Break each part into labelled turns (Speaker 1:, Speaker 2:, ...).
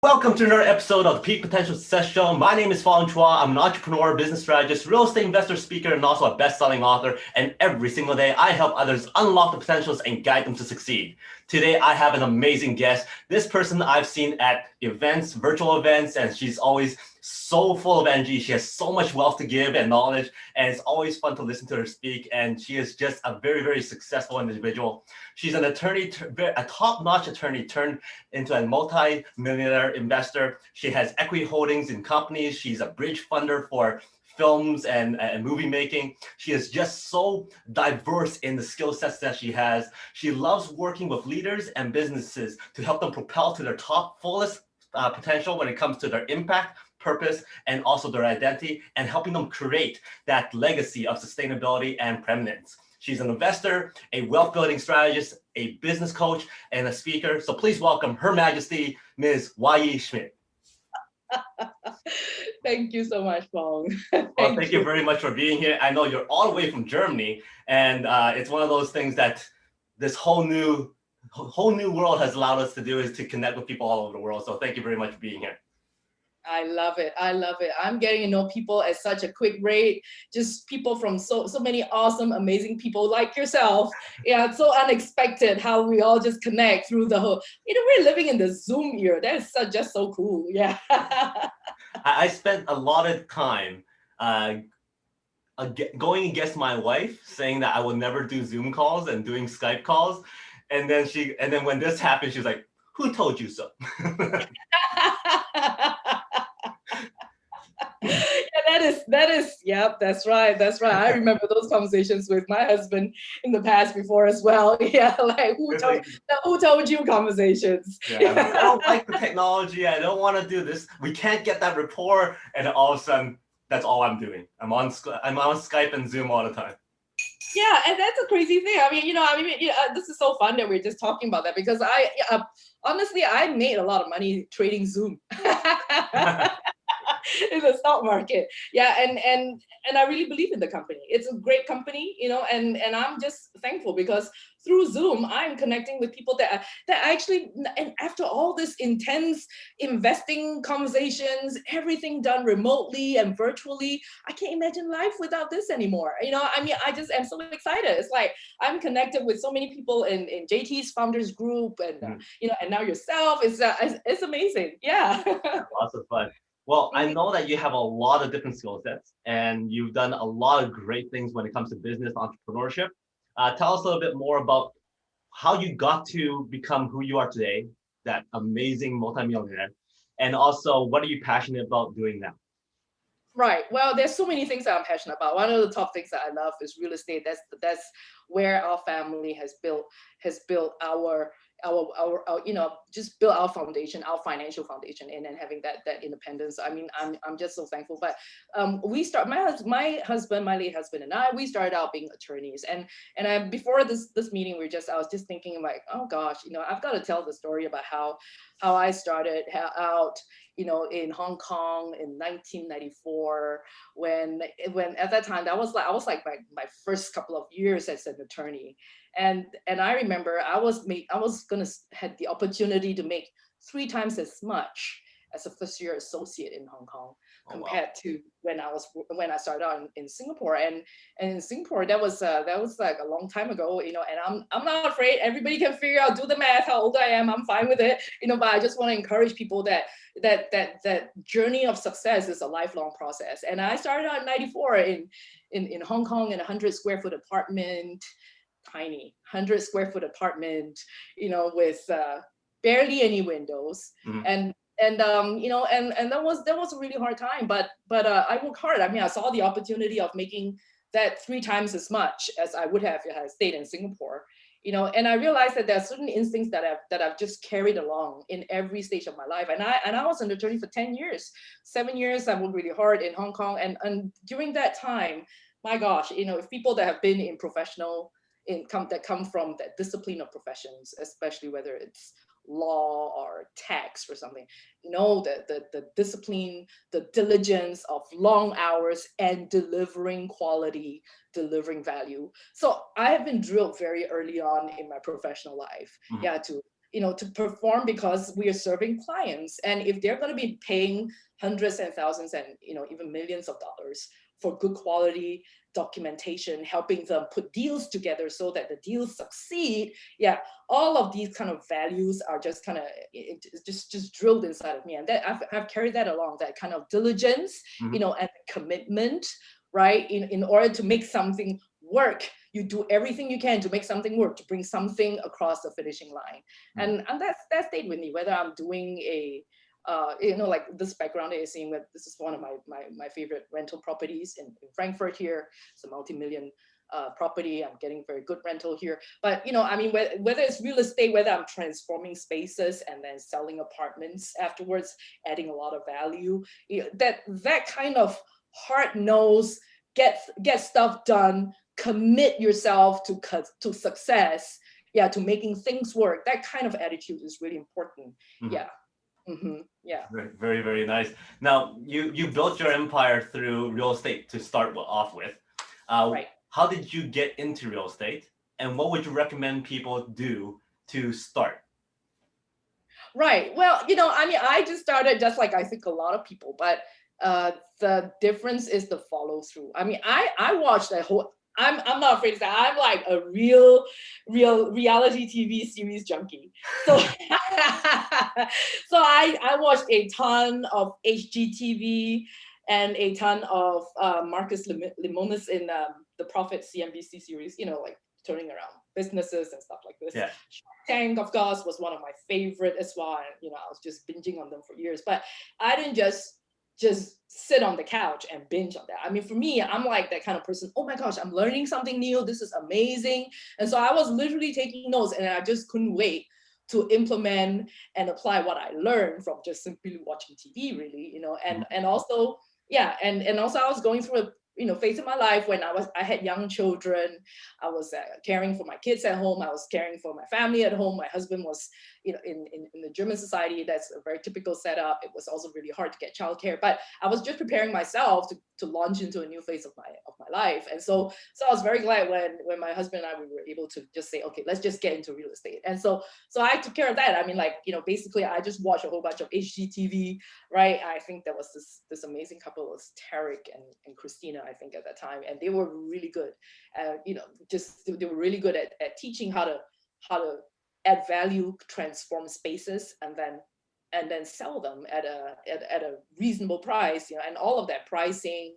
Speaker 1: Welcome to another episode of the Peak Potential Success Show. My name is Fong. I'm an entrepreneur, business strategist, real estate investor, speaker, and also a best-selling author. And every single day, I help others unlock the potentials and guide them to succeed. Today, I have an amazing guest. This person I've seen at events, virtual events, and she's always so full of energy. She has so much wealth to give and knowledge, and it's always fun to listen to her speak. And she is just a very, very successful individual. She's an attorney, a top-notch attorney turned into a multi-millionaire investor. She has equity holdings in companies. She's a bridge funder for films and movie making. She is just so diverse in the skill sets that she has. She loves working with leaders and businesses to help them propel to their top fullest potential when it comes to their impact, purpose, and also their identity, and helping them create that legacy of sustainability and preeminence. She's an investor, a wealth building strategist, a business coach, and a speaker. So please welcome Her Majesty, Ms. Wai-Yee Schmidt.
Speaker 2: Thank you so much, Fong.
Speaker 1: Thank you very much for being here. I know you're all the way from Germany, and it's one of those things that this whole new world has allowed us to do, is to connect with people all over the world. So thank you very much for being here.
Speaker 2: I love it. I love it. I'm getting to know people at such a quick rate. Just people from so many awesome, amazing people like yourself. Yeah, it's so unexpected how we all just connect through the whole. We're living in the Zoom era. That is just so cool. Yeah.
Speaker 1: I spent a lot of time going against my wife, saying that I will never do Zoom calls and doing Skype calls, and then when this happened, she was like, "Who told you so?"
Speaker 2: Yep, that's right. I remember those conversations with my husband in the past before as well. Yeah, like who told you conversations?
Speaker 1: Yeah, I don't like the technology. I don't want to do this. We can't get that rapport, and all of a sudden, that's all I'm doing. I'm on Skype and Zoom all the time.
Speaker 2: Yeah, and that's a crazy thing. This is so fun that we're just talking about that, because honestly, I made a lot of money trading Zoom. In the stock market. Yeah, and I really believe in the company. It's a great company, and I'm just thankful because through Zoom, I'm connecting with people that actually, and after all this intense investing conversations, everything done remotely and virtually, I can't imagine life without this anymore. I just am so excited. It's like I'm connected with so many people in JT's founders group, and and now yourself. It's amazing. Yeah.
Speaker 1: Lots of fun. Well, I know that you have a lot of different skill sets, and you've done a lot of great things when it comes to business entrepreneurship. Tell us a little bit more about how you got to become who you are today, that amazing multimillionaire, and also what are you passionate about doing now?
Speaker 2: Right. Well, there's so many things that I'm passionate about. One of the top things that I love is real estate. That's where our family has built our just built our foundation, our financial foundation, and then having that independence. I'm just so thankful. But my husband, my late husband, and we started out being attorneys, and before this meeting, I was just thinking like, oh gosh, I've got to tell the story about how I started out in Hong Kong in 1994, when at that time, I was like my first couple of years as an attorney. And I remember I was gonna had the opportunity to make 3 times as much as a first-year associate in Hong Kong compared to when I started out in Singapore. And in Singapore, that was like a long time ago, and I'm not afraid. Everybody can figure out, do the math, how old I am. I'm fine with it, but I just want to encourage people that journey of success is a lifelong process. And I started out in 94 in Hong Kong in a 100-square-foot apartment, tiny 100-square-foot apartment, with barely any windows. And that was a really hard time, but I worked hard. I saw the opportunity of making that 3 times as much as I would have if I stayed in Singapore, and I realized that there are certain instincts that I've just carried along in every stage of my life. And I was an attorney for 10 years, 7 years. I worked really hard in Hong Kong, and during that time, my gosh, if people that have been in professional that come from that discipline of professions, especially whether it's law or tax or something, the discipline, the diligence of long hours and delivering quality, delivering value. So I have been drilled very early on in my professional life, to to perform because we are serving clients. And if they're going to be paying hundreds and thousands and, even millions of dollars for good quality documentation, helping them put deals together so that the deals succeed. Yeah, all of these kind of values are just kind of just drilled inside of me, and that I've carried that along. That kind of diligence, and commitment, right? In order to make something work, you do everything you can to make something work, to bring something across the finishing line, and that stayed with me. Whether I'm doing a like this background that you're seeing, with this is one of my favorite rental properties in Frankfurt here. It's a multi-million property. I'm getting very good rental here. But I mean, whether it's real estate, whether I'm transforming spaces and then selling apartments afterwards, adding a lot of value, that kind of hard-nosed, get stuff done, commit yourself to success, to making things work. That kind of attitude is really important. Yeah. Yeah.
Speaker 1: Very, very, very nice. Now, you built your empire through real estate to start off with.
Speaker 2: Right.
Speaker 1: How did you get into real estate, and what would you recommend people do to start?
Speaker 2: Right. Well, I mean, I just started just like I think a lot of people, but the difference is the follow through. I mean, I watched that whole. I'm not afraid to say I'm like a real reality TV series junkie. So so I watched a ton of HGTV and a ton of Marcus Lemonis in the Profit CNBC series, like turning around businesses and stuff like this.
Speaker 1: Yeah.
Speaker 2: Shark Tank, of course, was one of my favorite as well. And, I was just binging on them for years, but I didn't just sit on the couch and binge on that. I mean, for me, I'm like that kind of person. Oh my gosh, I'm learning something new. This is amazing. And so I was literally taking notes, and I just couldn't wait to implement and apply what I learned from just simply watching TV, really, and also, and also I was going through a phase in my life when I had young children. I was caring for my kids at home. I was caring for my family at home. My husband was, in the German society, that's a very typical setup. It was also really hard to get childcare, but I was just preparing myself to launch into a new phase of my life. And so I was very glad when my husband and I, we were able to just say, okay, let's just get into real estate. And so I took care of that. I mean, like, basically I just watched a whole bunch of HGTV, right? I think there was this amazing couple, was Tarek and Christina, I think, at that time, and they were really good. They were really good at teaching how to add value, transform spaces, and then sell them at a reasonable price, and all of that pricing,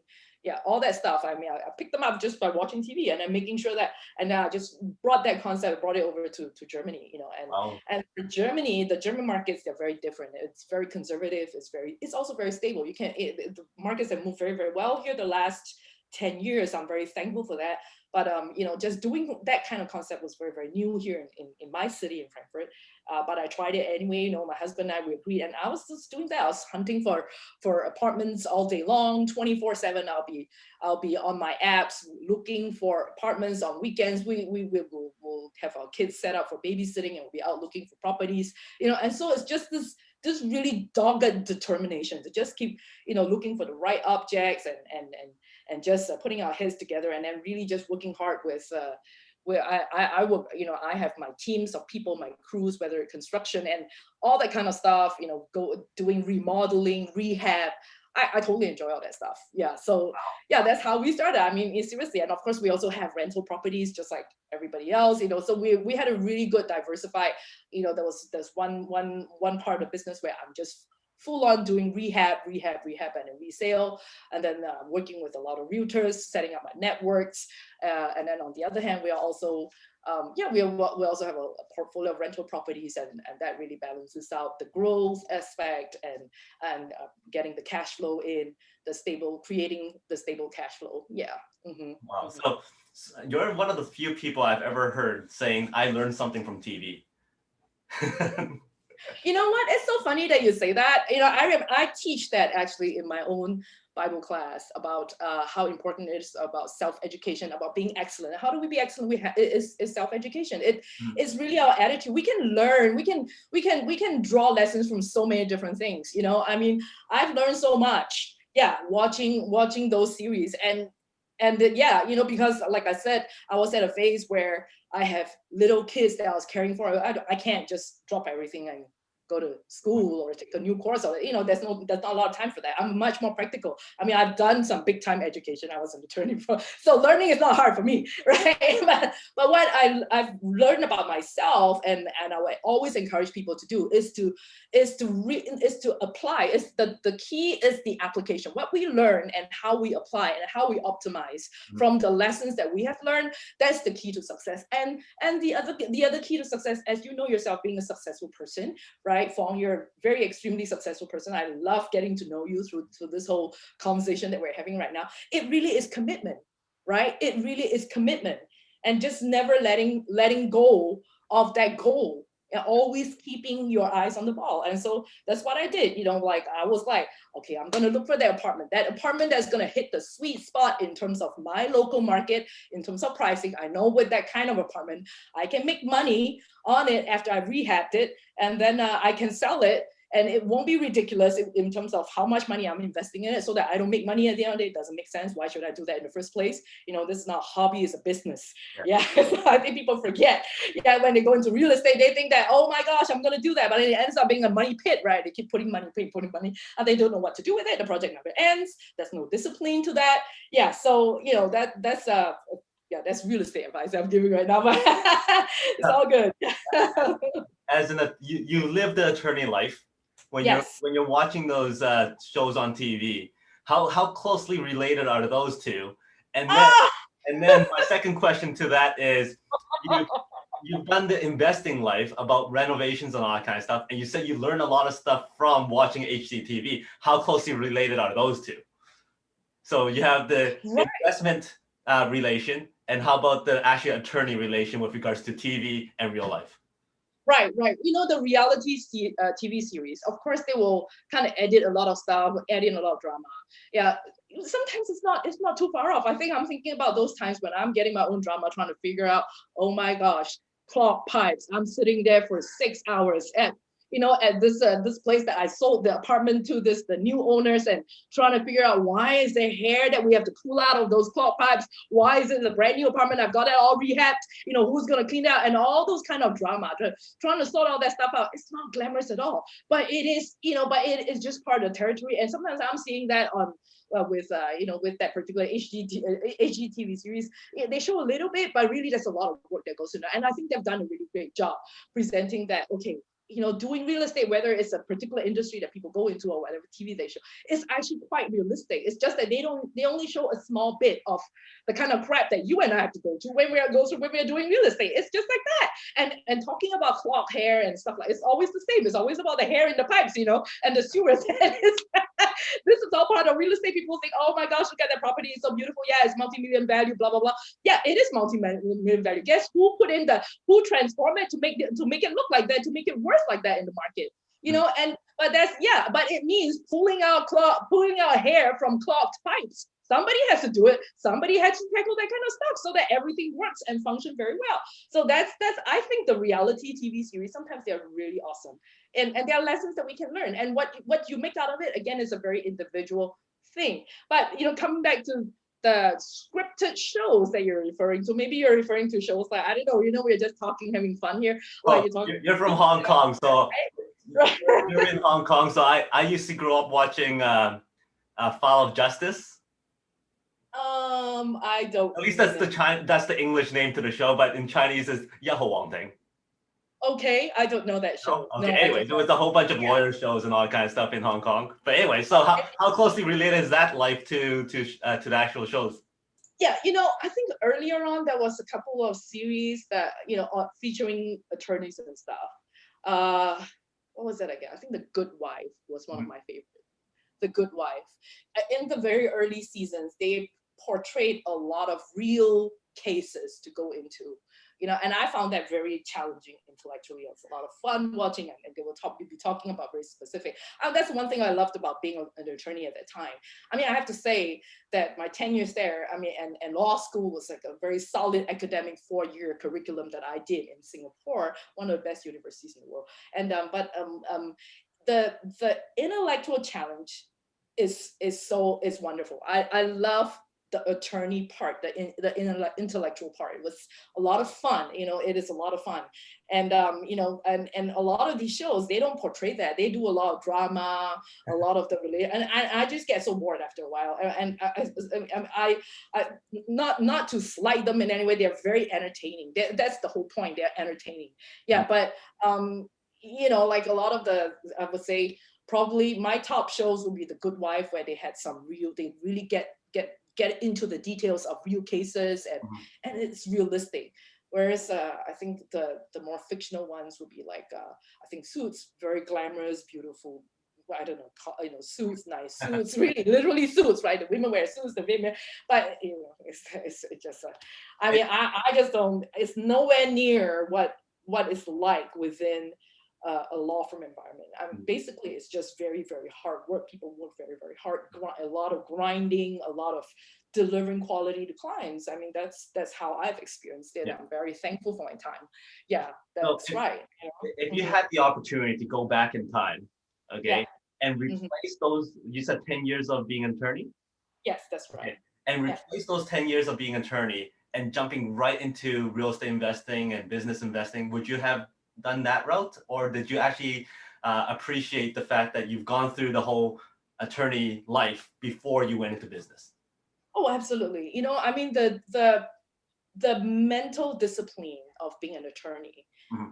Speaker 2: all that stuff. I mean, I picked them up just by watching TV and then making sure that, and then I just brought that concept, brought it over to Germany, and
Speaker 1: Wow.
Speaker 2: and for Germany, the German markets, they're very different. It's very conservative. It's also very stable. The markets have moved very, very well here the last 10 years. I'm very thankful for that. But just doing that kind of concept was very, very new here in my city, in Frankfurt. But I tried it anyway. My husband and I, we agreed, and I was just doing that. I was hunting for apartments all day long, 24/7. I'll be on my apps looking for apartments on weekends. We'll have our kids set up for babysitting, and we'll be out looking for properties. And so it's just this really dogged determination to just keep looking for the right objects and just putting our heads together, and then really just working hard with where I work, I have my teams of people, my crews, whether it's construction and all that kind of stuff, doing remodeling, rehab. I totally enjoy all that stuff. Yeah. So that's how we started. I mean, seriously. And of course, we also have rental properties just like everybody else, so we had a really good diversified, there's one part of the business where I'm just full on doing rehab and resale, and then working with a lot of realtors, setting up my networks, and then on the other hand, we are also we also have a portfolio of rental properties, and that really balances out the growth aspect and getting the cash flow in, creating the stable cash flow.
Speaker 1: Wow. So you're one of the few people I've ever heard saying I learned something from TV.
Speaker 2: You know what? It's so funny that you say that. I teach that actually in my own Bible class about how important it is about self-education, about being excellent. How do we be excellent? It's self-education. It's really our attitude. We can learn. We can draw lessons from so many different things. I mean, I've learned so much. Yeah, watching those series, and yeah, you know, because like I said, I was at a phase where I have little kids that I was caring for. I can't just drop everything and go to school or take a new course, or you know, there's not a lot of time for that. I'm much more practical. I mean, I've done some big time education. I was an attorney for, so learning is not hard for me, right? But what I've learned about myself, and I would always encourage people to do is to apply. Is the key is the application. What we learn and how we apply and how we optimize from the lessons that we have learned. That's the key to success. And the other key to success, as you know yourself, being a successful person, right? Fong, you're a very extremely successful person. I love getting to know you through this whole conversation that we're having right now. It really is commitment, right? It really is commitment, and just never letting go of that goal, and always keeping your eyes on the ball. And so that's what I did. You know, like I was like, okay, I'm gonna look for that apartment that's gonna hit the sweet spot in terms of my local market, in terms of pricing. I know with that kind of apartment, I can make money on it after I've rehabbed it, and then I can sell it, and it won't be ridiculous in terms of how much money I'm investing in it, so that I don't make money at the end of the day. It doesn't make sense. Why should I do that in the first place? You know, this is not a hobby, it's a business. Yeah. So I think people forget. Yeah, when they go into real estate, they think that, oh my gosh, I'm gonna do that, but it ends up being a money pit, right? They keep putting money, and they don't know what to do with it. The project never ends. There's no discipline to that. Yeah, so you know, that's real estate advice I'm giving right now, but it's all good.
Speaker 1: As in you live the attorney life. When you're watching those shows on TV, how closely related are those two? And then my second question to that is, you've done the investing life about renovations and all that kind of stuff, and you said you learn a lot of stuff from watching HGTV. How closely related are those two? So you have the investment relation, and how about the actual attorney relation with regards to TV and real life?
Speaker 2: Right. You know, the reality TV series, of course, they will kind of edit a lot of stuff, add in a lot of drama. Yeah, sometimes it's not too far off. I think I'm thinking about those times when I'm getting my own drama, trying to figure out, oh my gosh, clogged pipes. I'm sitting there for 6 hours at this place that I sold the apartment to the new owners, and trying to figure out, why is there hair that we have to pull out of those clogged pipes? Why is it a brand new apartment? I've got it all rehabbed. You know, who's gonna clean out? And all those kind of drama, trying to sort all that stuff out. It's not glamorous at all, but it is, but it is just part of the territory. And sometimes I'm seeing that on with that particular HGTV series. They show a little bit, but really there's a lot of work that goes into it. And I think they've done a really great job presenting that, okay, doing real estate, whether it's a particular industry that people go into or whatever TV they show, is actually quite realistic. It's just that they only show a small bit of the kind of crap that you and I have to go through when we're doing real estate. It's just like that. And talking about clogged hair and stuff like, it's always the same. It's always about the hair in the pipes, and the sewers. This is all part of real estate. People think, oh my gosh, look at that property, it's so beautiful. Yeah, it's multi-million value, blah blah blah. Yeah, it is multi-million value. Guess who transformed it to make it look like that, to make it worth like that in the market? But it means pulling out hair from clogged pipes. Somebody has to do it. Somebody has to tackle that kind of stuff so that everything works and functions very well. So that's I think the reality TV series, sometimes they're really awesome. And there are lessons that we can learn. And what you make out of it, again, is a very individual thing. But coming back to the scripted shows that you're referring to, maybe you're referring to shows like, I don't know, we're just talking, having fun here.
Speaker 1: Well, you're from Hong Kong, so you're in Hong Kong. So I used to grow up watching File of Justice.
Speaker 2: I don't.
Speaker 1: At least that's the English name to the show, but in Chinese it's Yaho Wang Ting.
Speaker 2: Okay, I don't know that show.
Speaker 1: Oh, okay, anyway, there was a whole bunch of lawyer shows and all that kind of stuff in Hong Kong. But anyway, so how closely related is that life to the actual shows?
Speaker 2: Yeah, I think earlier on there was a couple of series that featuring attorneys and stuff. What was that again? I think The Good Wife was one of my favorites. The Good Wife. In the very early seasons, they portrayed a lot of real cases to go into, and I found that very challenging intellectually. It was a lot of fun watching, and they will be talking about very specific. That's one thing I loved about being an attorney at that time. I mean, I have to say that my 10 years there, and law school was like a very solid academic 4-year curriculum that I did in Singapore, one of the best universities in the world. And the intellectual challenge is wonderful. I love the attorney part, the intellectual part. It was a lot of fun. It is a lot of fun. And, and a lot of these shows, they don't portray that. They do a lot of drama, a lot of the related, and I just get so bored after a while. And I not to slight them in any way, they're very entertaining. That's the whole point. They're entertaining. Yeah, but, like a lot of I would say, probably my top shows would be The Good Wife, where they had they really get into the details of real cases, and it's realistic. Whereas I think the more fictional ones would be like I think Suits, very glamorous, beautiful. I don't know, suits, nice suits, really, literally suits, right? The women wear suits, the women, but it's just. I mean, I just don't. It's nowhere near what it's like within a law firm environment. Basically, it's just very, very hard work. People work very, very hard. A lot of grinding, a lot of delivering quality to clients. I mean, that's how I've experienced it. I'm very thankful for my time. Yeah, that's right.
Speaker 1: If you had the opportunity to go back in time, okay, and replace those, you said 10 years of being an attorney?
Speaker 2: Yes, that's right.
Speaker 1: Okay. And replace those 10 years of being an attorney and jumping right into real estate investing and business investing, would you have done that route? Or did you actually appreciate the fact that you've gone through the whole attorney life before you went into business?
Speaker 2: Oh, absolutely. I mean, the mental discipline of being an attorney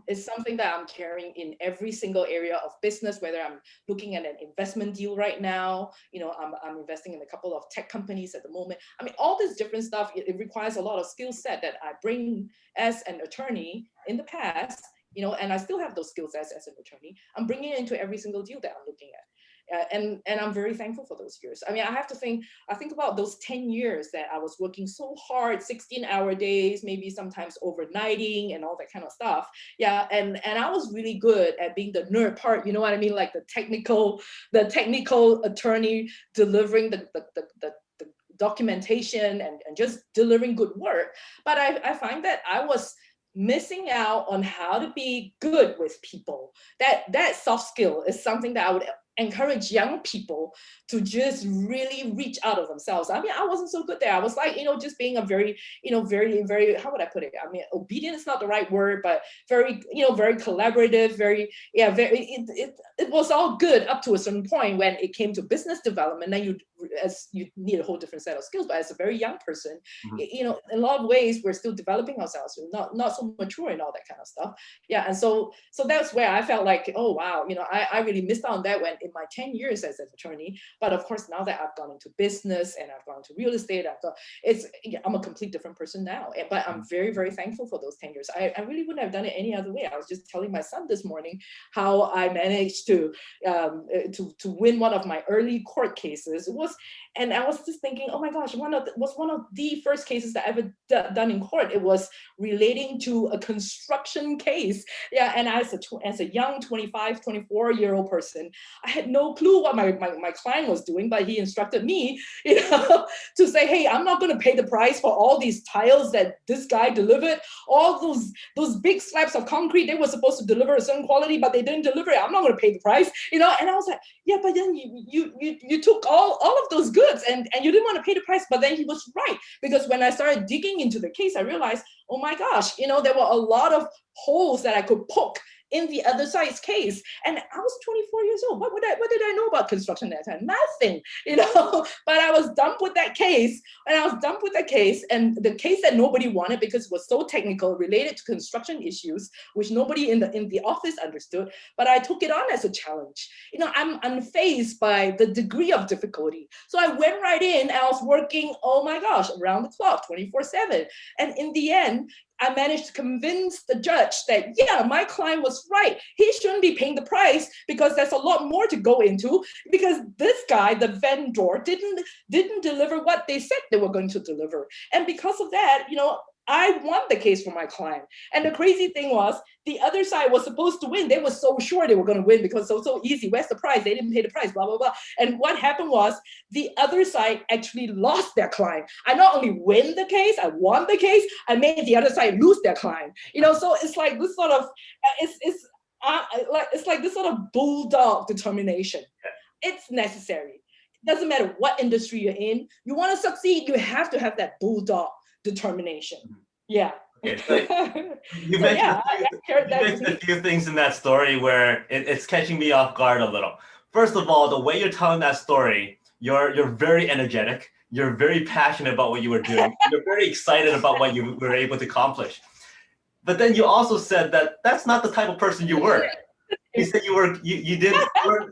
Speaker 2: is something that I'm carrying in every single area of business, whether I'm looking at an investment deal right now, I'm investing in a couple of tech companies at the moment. I mean, all this different stuff, it requires a lot of skill set that I bring as an attorney in the past, and I still have those skill sets as an attorney. I'm bringing it into every single deal that I'm looking at. And I'm very thankful for those years. I mean, I think about those 10 years that I was working so hard, 16-hour days, maybe sometimes overnighting and all that kind of stuff. Yeah, and I was really good at being the nerd part, you know what I mean? Like the technical attorney delivering the documentation and just delivering good work. But I find that I was missing out on how to be good with people. That soft skill is something that I would encourage young people to just really reach out of themselves. I mean, I wasn't so good there. I was like, just being a very, very, very, how would I put it? I mean, obedient is not the right word, but very, very collaborative, very, it was all good up to a certain point. When it came to business development, then you need a whole different set of skills. But as a very young person, in a lot of ways, we're still developing ourselves. We're not so mature and all that kind of stuff. Yeah, and so that's where I felt like, oh wow, I really missed out on that when in my 10 years as an attorney. But of course, now that I've gone into business and I've gone into real estate, I'm a complete different person now. But I'm very, very thankful for those 10 years. I really wouldn't have done it any other way. I was just telling my son this morning how I managed to win one of my early court cases. And I was just thinking, oh my gosh, one of the first cases that I ever done in court. It was relating to a construction case. Yeah, and as a young 25, 24-year-old person, I had no clue what my client was doing, but he instructed me, to say, hey, I'm not going to pay the price for all these tiles that this guy delivered, all those big slabs of concrete. They were supposed to deliver a certain quality, but they didn't deliver it. I'm not going to pay the price, And I was like, yeah, but then you took all of those goods and you didn't want to pay the price. But then he was right, because when I started digging into the case, I realized, oh my gosh, there were a lot of holes that I could poke in the other side's case. And I was 24 years old. What did I know about construction at that time? Nothing, but I was done with that case. And the case that nobody wanted because it was so technical, related to construction issues, which nobody in the office understood. But I took it on as a challenge. I'm unfazed by the degree of difficulty. So I went right in. I was working, oh my gosh, around the clock, 24/7. And in the end, I managed to convince the judge that, yeah, my client was right. He shouldn't be paying the price because there's a lot more to go into, because this guy, the vendor, didn't deliver what they said they were going to deliver. And because of that, I won the case for my client. And the crazy thing was, the other side was supposed to win. They were so sure they were going to win because it was so easy. Where's the price? They didn't pay the price, blah, blah, blah. And what happened was the other side actually lost their client. I not only win the case, I won the case, I made the other side lose their client. So it's like this sort of, it's like this sort of bulldog determination. It's necessary. it doesn't matter what industry you're in, you want to succeed, you have to have that bulldog determination. Yeah.
Speaker 1: Okay, so you
Speaker 2: So
Speaker 1: mentioned,
Speaker 2: yeah, I shared
Speaker 1: you
Speaker 2: that
Speaker 1: mentioned
Speaker 2: with
Speaker 1: a few things in that story where it's catching me off guard a little. First of all, the way you're telling that story, you're very energetic. You're very passionate about what you were doing. You're very excited about what you were able to accomplish. But then you also said that that's not the type of person you were. You said you weren't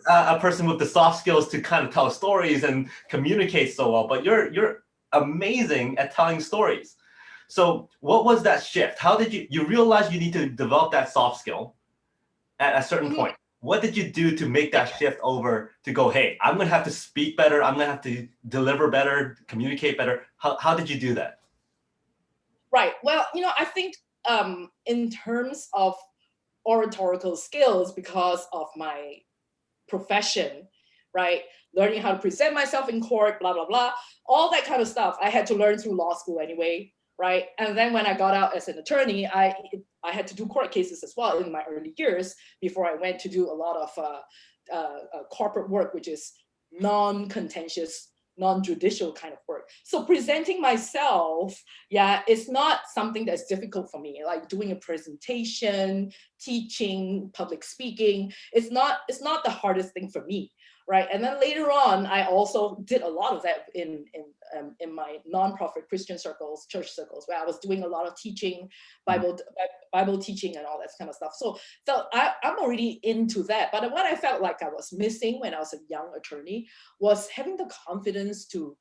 Speaker 1: a person with the soft skills to kind of tell stories and communicate so well, but you're amazing at telling stories. So what was that shift? How did you realize you need to develop that soft skill at a certain
Speaker 2: Mhm.
Speaker 1: point? What did you do to make that shift over to go, hey, I'm gonna have to speak better, I'm gonna have to deliver better, communicate better? How did you do that?
Speaker 2: Right. Well, I think in terms of oratorical skills, because of my profession, right? Learning how to present myself in court, blah, blah, blah, all that kind of stuff. I had to learn through law school anyway, right? And then when I got out as an attorney, I had to do court cases as well in my early years before I went to do a lot of corporate work, which is non-contentious, non-judicial kind of work. So presenting myself, yeah, it's not something that's difficult for me. Like doing a presentation, teaching, public speaking, it's not the hardest thing for me, right? And then later on, I also did a lot of that in my nonprofit Christian circles, church circles, where I was doing a lot of teaching, Bible teaching, and all that kind of stuff. So I'm already into that. But what I felt like I was missing when I was a young attorney was having the confidence to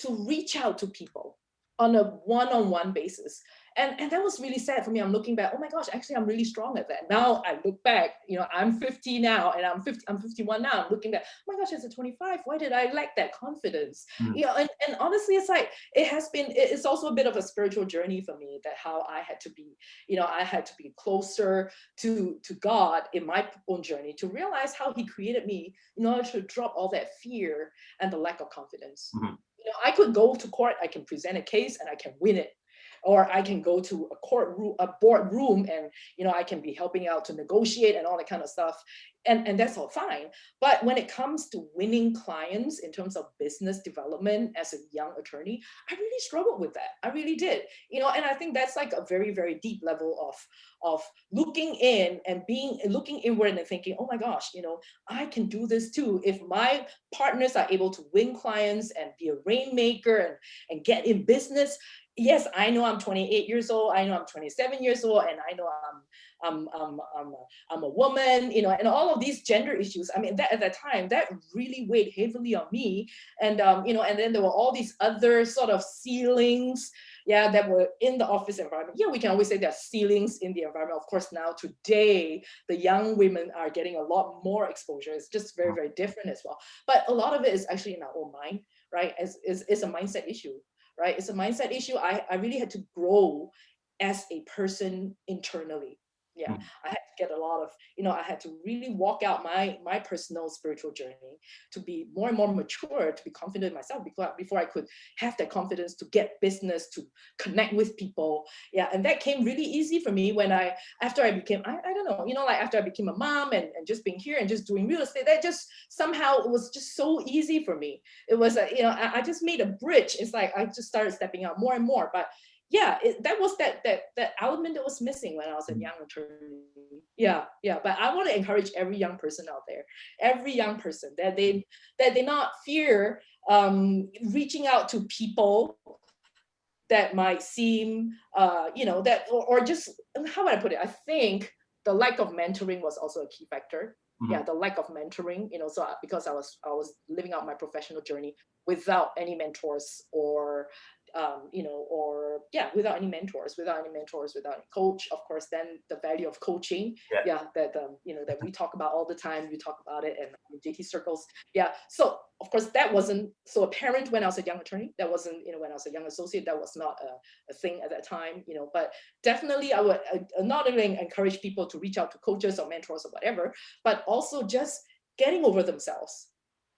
Speaker 2: reach out to people on a one-on-one basis. And that was really sad for me. I'm looking back, oh my gosh, actually I'm really strong at that. Now I look back, I'm 50 now and I'm 51 now. I'm looking back, oh my gosh, as a 25, why did I lack that confidence? And honestly, it's like, it's also a bit of a spiritual journey for me, that how I had to be, I had to be closer to God in my own journey to realize how he created me in order to drop all that fear and the lack of confidence.
Speaker 1: Mm-hmm.
Speaker 2: I could go to court, I can present a case and I can win it. Or I can go to a boardroom and, I can be helping out to negotiate and all that kind of stuff. And that's all fine. But when it comes to winning clients in terms of business development as a young attorney, I really struggled with that. I really did. And I think that's like a very, very deep level of looking in and looking inward and thinking, oh my gosh, I can do this too. If my partners are able to win clients and be a rainmaker and get in business, yes, I know I'm 28 years old. I know I'm 27 years old, and I know I'm a woman, and all of these gender issues. I mean, that at that time, that really weighed heavily on me. And and then there were all these other sort of ceilings, yeah, that were in the office environment. Yeah, we can always say there are ceilings in the environment. Of course, now today, the young women are getting a lot more exposure. It's just very, very different as well. But a lot of it is actually in our own mind, right? It's a mindset issue. Right? It's a mindset issue. I really had to grow as a person internally. Yeah, I had to get a lot of, I had to really walk out my personal spiritual journey to be more and more mature, to be confident in myself before I could have that confidence to get business, to connect with people. Yeah, and that came really easy for me when after I became, I don't know, like after I became a mom and just being here and just doing real estate, that just somehow it was just so easy for me. It was, I just made a bridge. It's like I just started stepping out more and more. But yeah, that was that element that was missing when I was a young attorney. Yeah. But I want to encourage every young person out there, every young person, that they not fear reaching out to people that might seem, that or just, how would I put it? I think the lack of mentoring was also a key factor. Yeah, the lack of mentoring, so because I was living out my professional journey without any mentors or without any mentors, without any coach. Of course, then the value of coaching, that that we talk about all the time. You talk about it in JT circles. Yeah, so of course that wasn't so apparent when I was a young attorney. That wasn't, when I was a young associate, that was not a thing at that time. But definitely I would not only encourage people to reach out to coaches or mentors or whatever, but also just getting over themselves.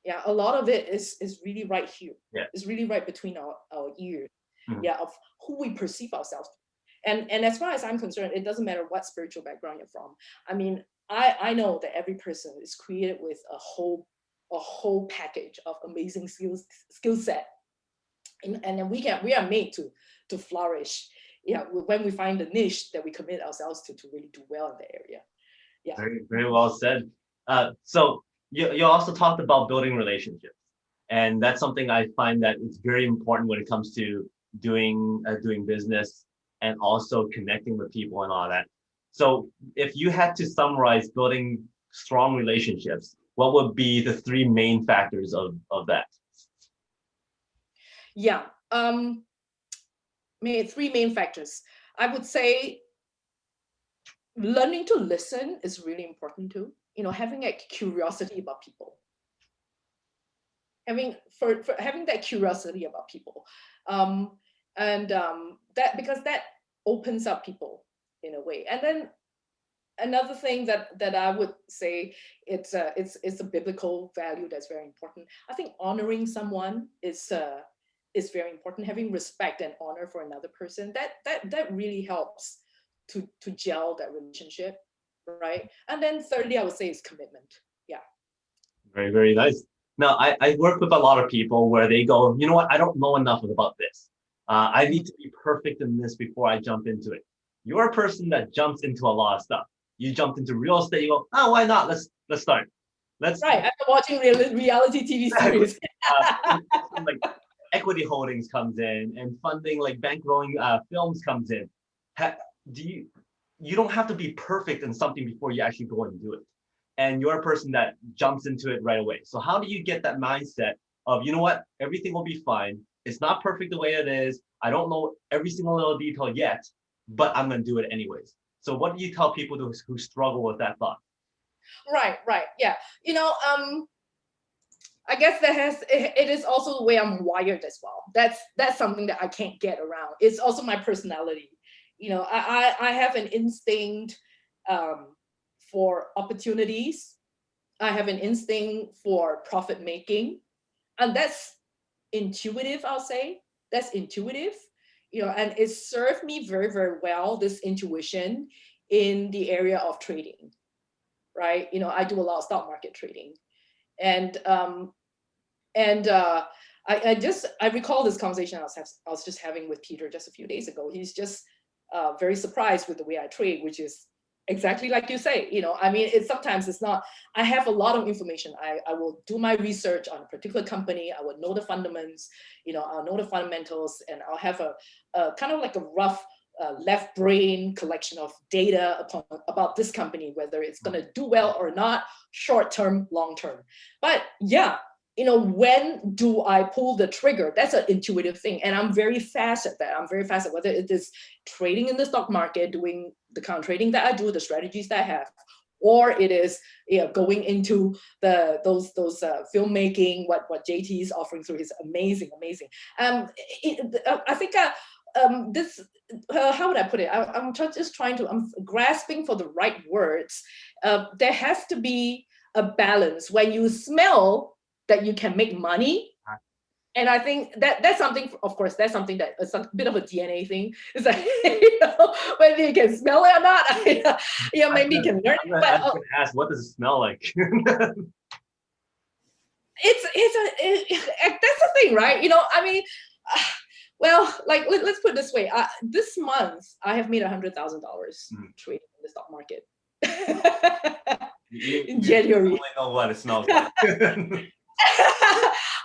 Speaker 2: Yeah, a lot of it is really right here.
Speaker 1: Yeah.
Speaker 2: It's really right between our ears. Yeah, of who we perceive ourselves. And as far as I'm concerned, it doesn't matter what spiritual background you're from. I mean, I know that every person is created with a whole a whole package of amazing skill set, and then we are made to flourish. Yeah, when we find the niche that we commit ourselves to really do well in the area. Yeah.
Speaker 1: Very, very well said. So you also talked about building relationships, and that's something I find that it's very important when it comes to doing business and also connecting with people and all that. So if you had to summarize building strong relationships, what would be the three main factors of that?
Speaker 2: Yeah, three main factors. I would say learning to listen is really important too. You know, having a curiosity about people. Having that curiosity about people, that, because that opens up people in a way. And then another thing that I would say, it's a biblical value that's very important. I think honoring someone is very important. Having respect and honor for another person, that really helps to gel that relationship, right? And then thirdly, I would say is commitment. Yeah.
Speaker 1: Very, very nice. Now, I work with a lot of people where they go, you know what, I don't know enough about this. I need to be perfect in this before I jump into it. You're a person that jumps into a lot of stuff. You jumped into real estate, you go, oh, why not? Let's start.
Speaker 2: Right, after watching reality TV series.
Speaker 1: Like equity holdings comes in, and funding like bankrolling films comes in. You don't have to be perfect in something before you actually go and do it. And you're a person that jumps into it right away. So how do you get that mindset of, you know what, everything will be fine. It's not perfect the way it is. I don't know every single little detail yet, but I'm going to do it anyways. So what do you tell people who struggle with that thought?
Speaker 2: Right, yeah. You know, I guess it is also the way I'm wired as well. That's something that I can't get around. It's also my personality. You know, I have an instinct for opportunities. I have an instinct for profit making, and that's intuitive, I'll say. That's intuitive, you know, and it served me very, very well, this intuition, in the area of trading, right? You know, I do a lot of stock market trading. And I recall this conversation I was just having with Peter just a few days ago. He's just very surprised with the way I trade, which is exactly like you say. You know, I mean, sometimes it's not, I have a lot of information. I will do my research on a particular company. I will know the fundamentals, you know, I'll know the fundamentals, and I'll have a kind of like a rough left brain collection of data about this company, whether it's going to do well or not, short term, long term. But yeah, you know, when do I pull the trigger? That's an intuitive thing. And I'm very fast at that. I'm very fast at whether it is trading in the stock market, doing the kind of trading that I do, the strategies that I have, or it is, you know, going into those filmmaking, what JT is offering through his amazing. I think this, how would I put it? I'm just trying to, I'm grasping for the right words. There has to be a balance when you smell that you can make money. And I think that's something, of course, that's something that is a bit of a DNA thing. It's like, you know, whether you can smell it or not, you know, maybe you can learn.
Speaker 1: I'm gonna ask, what does it smell like?
Speaker 2: That's the thing, right? You know, I mean, well, like, let's put it this way. This month, I have made $100,000 trading in the stock market. In January.
Speaker 1: You know what it smells like.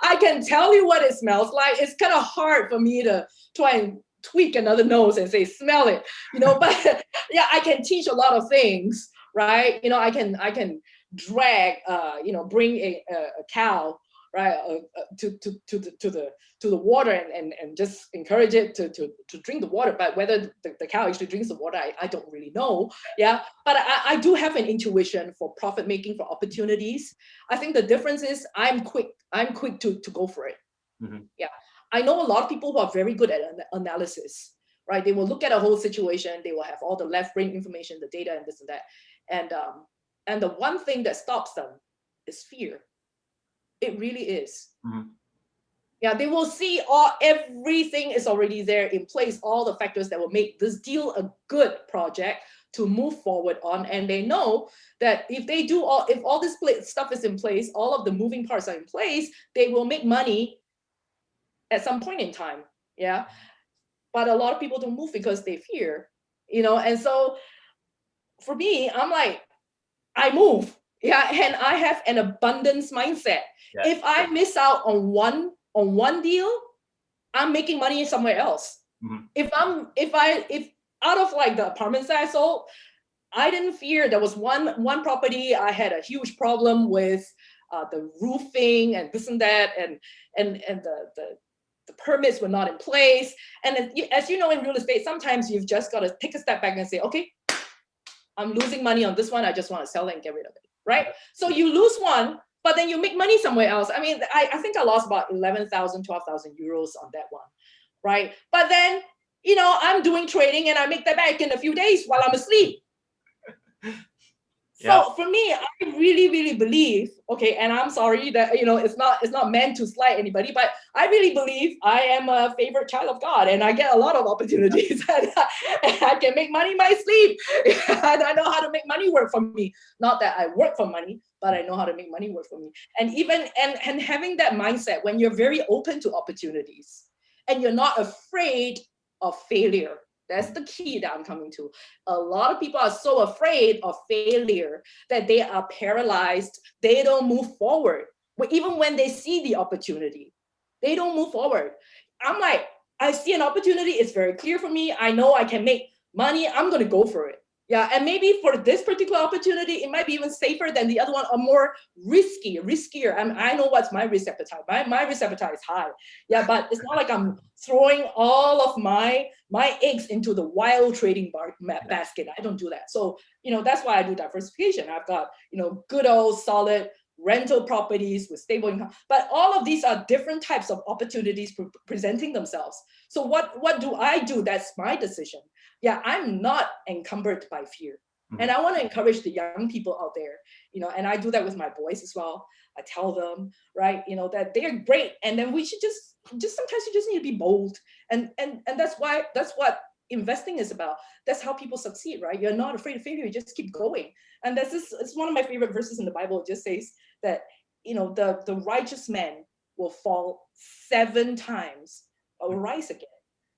Speaker 2: I can tell you what it smells like. It's kind of hard for me to try and tweak another nose and say, smell it, you know, but yeah, I can teach a lot of things, right? You know, I can drag, you know, bring a cow, right, to the water and just encourage it to drink the water. But whether the cow actually drinks the water, I don't really know. Yeah, but I do have an intuition for profit making, for opportunities. I think the difference is I'm quick to go for it. Yeah, I know a lot of people who are very good at analysis, right? They will look at a whole situation, they will have all the left brain information, the data, and this and that, and the one thing that stops them is fear. It really is. Yeah, they will see everything is already there in place, all the factors that will make this deal a good project. to move forward on, and they know that if they do if all this stuff is in place, all of the moving parts are in place, they will make money at some point in time. Yeah. But a lot of people don't move because they fear, and so for me, I'm like, I move. Yeah. And I have an abundance mindset.
Speaker 1: Yeah.
Speaker 2: If I miss out on one deal, I'm making money somewhere else.
Speaker 1: Mm-hmm.
Speaker 2: If out of like the apartments that I sold, I didn't fear. There was one property I had a huge problem with the roofing and this and that, and the permits were not in place. And as you know, in real estate, sometimes you've just got to take a step back and say, okay, I'm losing money on this one. I just want to sell it and get rid of it, right? So you lose one, but then you make money somewhere else. I mean, I think I lost about 11,000, 12,000 euros on that one, right? But then, I'm doing trading and I make that back in a few days while I'm asleep. So for me, I really, really believe, okay, and I'm sorry that, it's not meant to slight anybody, but I really believe I am a favorite child of God, and I get a lot of opportunities and I can make money in my sleep. And I know how to make money work for me. Not that I work for money, but I know how to make money work for me. And even, and having that mindset when you're very open to opportunities and you're not afraid of failure. That's the key that I'm coming to. A lot of people are so afraid of failure that they are paralyzed. They don't move forward. Even when they see the opportunity, they don't move forward. I'm like, I see an opportunity. It's very clear for me. I know I can make money. I'm going to go for it. Yeah, and maybe for this particular opportunity, it might be even safer than the other one, or more riskier. I know what's my risk appetite. My risk appetite is high. Yeah, but it's not like I'm throwing all of my eggs into the wild trading basket. I don't do that. So, that's why I do diversification. I've got, good old solid rental properties with stable income. But all of these are different types of opportunities presenting themselves. So what do I do? That's my decision. Yeah, I'm not encumbered by fear. And I want to encourage the young people out there, and I do that with my boys as well. I tell them, right, that they're great. And then we should just sometimes you just need to be bold. And that's what investing is about. That's how people succeed, right? You're not afraid of failure. You just keep going. And it's one of my favorite verses in the Bible. It just says that, the righteous man will fall 7 times or rise again.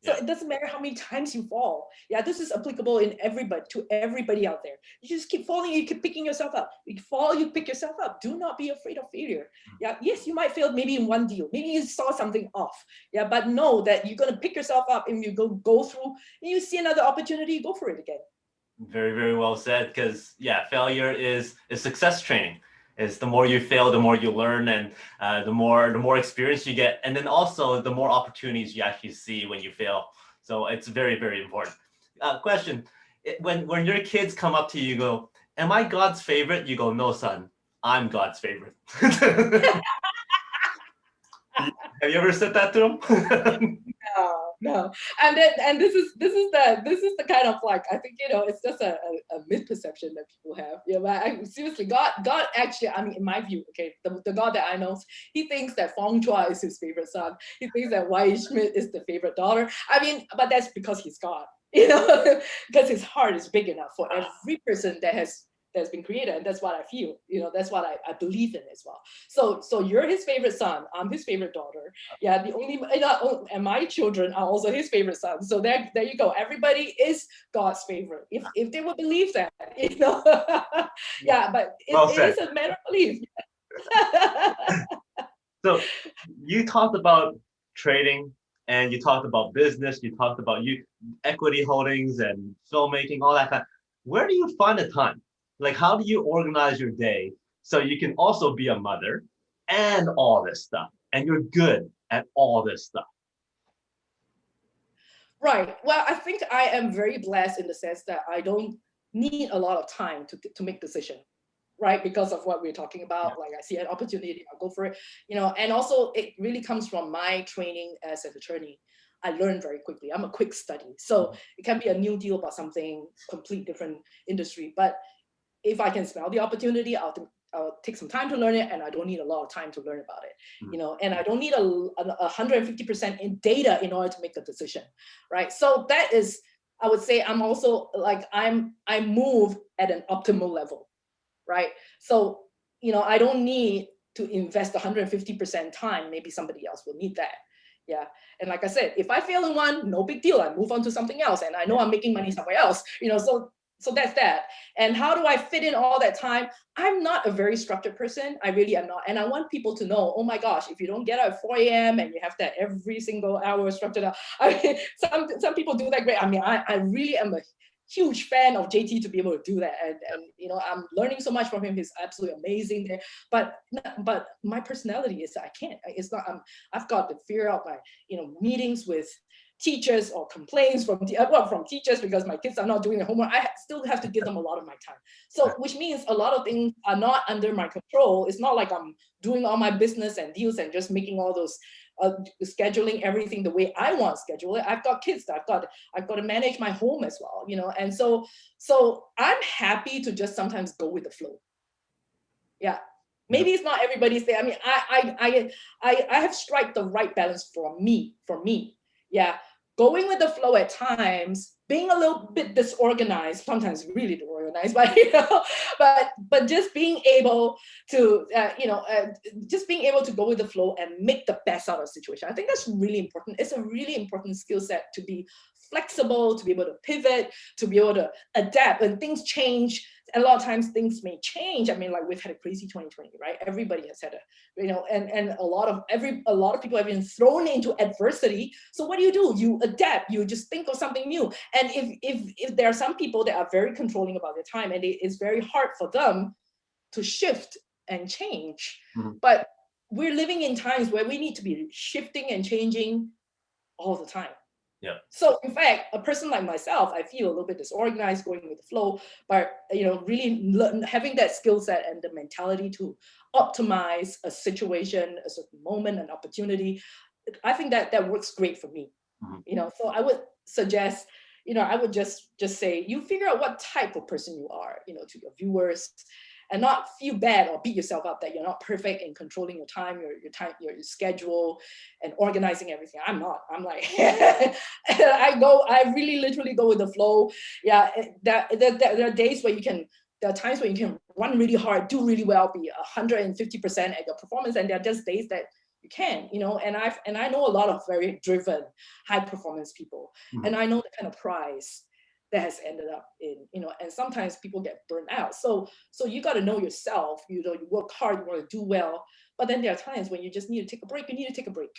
Speaker 2: So it doesn't matter how many times you fall. Yeah, this is applicable to everybody out there. You just keep falling, you keep picking yourself up. You fall, you pick yourself up. Do not be afraid of failure. Yeah, yes, you might fail maybe in one deal. Maybe you saw something off. Yeah, but know that you're gonna pick yourself up and you go through and you see another opportunity, go for it again.
Speaker 1: Very, very well said. Because failure is success training. Is the more you fail, the more you learn, and the more experience you get, and then also the more opportunities you actually see when you fail. So it's very, very important. Question: when your kids come up to you, go, "Am I God's favorite?" You go, "No, son, I'm God's favorite." Have you ever said that to them?
Speaker 2: No. And this is the kind of, like, I think, it's just a misperception that people have. Yeah, but seriously, God actually, I mean, in my view, okay, the God that I know, he thinks that Fong is his favorite son. He thinks that Wai-Yee Schmidt is the favorite daughter. I mean, but that's because he's God, because his heart is big enough for every person that's been created. And that's what I feel, that's what I believe in as well. So you're his favorite son, I'm his favorite daughter. Yeah, and my children are also his favorite son. So there you go. Everybody is God's favorite, if they would believe that, Yeah, but it is a matter of belief.
Speaker 1: So you talked about trading, and you talked about business, you talked about equity holdings and filmmaking, all that kind. Where do you find the time? Like, how do you organize your day so you can also be a mother and all this stuff, and you're good at all this stuff?
Speaker 2: Right. Well, I think I am very blessed in the sense that I don't need a lot of time to make decision, right? Because of what we're talking about. Like, I see an opportunity, I'll go for it. And also it really comes from my training as an attorney. I learn very quickly. I'm a quick study. So it can be a new deal about something complete different industry, but if I can smell the opportunity, I'll take some time to learn it, and I don't need a lot of time to learn about it, and I don't need 150% in data in order to make a decision, right? So that is I would say I'm also like, I move at an optimal level, right? So, I don't need to invest 150% time. Maybe somebody else will need that. Yeah. And like I said, if I fail in one, no big deal. I move on to something else, and I know I'm making money somewhere else, so that's that. And how do I fit in all that time? I'm not a very structured person. I really am not. And I want people to know, oh my gosh, if you don't get up at 4 a.m. and you have that every single hour structured out, I mean, some people do that great. I mean, I really am a huge fan of JT to be able to do that. And I'm learning so much from him. He's absolutely amazing there. But my personality is, I can't. It's not. I've got to figure out my meetings with teachers or complaints from teachers because my kids are not doing their homework. I still have to give them a lot of my time. So which means a lot of things are not under my control. It's not like I'm doing all my business and deals and just making all those scheduling everything the way I want to schedule it. I've got kids. I've got to manage my home as well, and so I'm happy to just sometimes go with the flow. Yeah. Maybe it's not everybody's thing. I mean, I have struck the right balance for me. Yeah. Going with the flow at times, being a little bit disorganized, sometimes really disorganized, but just being able to, just being able to go with the flow and make the best out of the situation. I think that's really important. It's a really important skill set to be flexible, to be able to pivot, to be able to adapt when things change. And a lot of times things may change. I mean, like we've had a crazy 2020, right? Everybody has had and a lot of people have been thrown into adversity. So what do? You adapt. You just think of something new. And if there are some people that are very controlling about their time, and it's very hard for them to shift and change. But we're living in times where we need to be shifting and changing all the time.
Speaker 1: Yeah.
Speaker 2: So in fact, a person like myself, I feel a little bit disorganized going with the flow, but really having that skill set and the mentality to optimize a situation, a certain moment, an opportunity, I think that works great for me. So I would suggest, I would just say, you figure out what type of person you are, to your viewers, and not feel bad or beat yourself up that you're not perfect in controlling your time, your schedule, and organizing everything. I'm not. I'm like, I really literally go with the flow. Yeah, there are days where there are times where you can run really hard, do really well, be 150% at your performance, and there are just days that you can, and I know a lot of very driven, high performance people, and I know the kind of prize that has ended up in, and sometimes people get burned out. So you got to know yourself, you work hard, you want to do well, but then there are times when you just need to take a break, you need to take a break.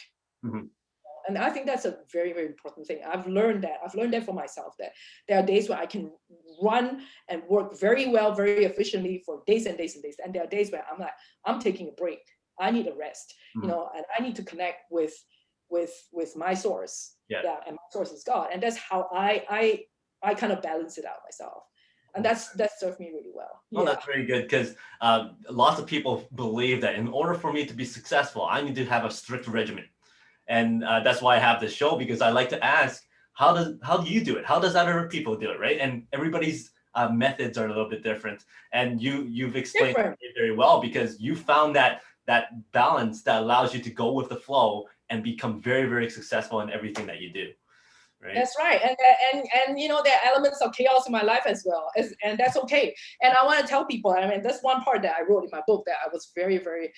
Speaker 2: And I think that's a very, very important thing. I've learned that for myself, that there are days where I can run and work very well, very efficiently for days and days and days. And there are days where I'm like, I'm taking a break. I need a rest, and I need to connect with my source. Yeah. And my source is God. And that's how I kind of balance it out myself. And that served me really well.
Speaker 1: Oh, yeah. That's very good, because lots of people believe that in order for me to be successful, I need to have a strict regimen. And that's why I have this show, because I like to ask, how do you do it? How does other people do it, right? And everybody's methods are a little bit different. And you've explained it very well, because you found that balance that allows you to go with the flow and become very, very successful in everything that you do. Right?
Speaker 2: That's right. And there are elements of chaos in my life as well, and that's okay. And I want to tell people, I mean, that's one part that I wrote in my book that I was very, very,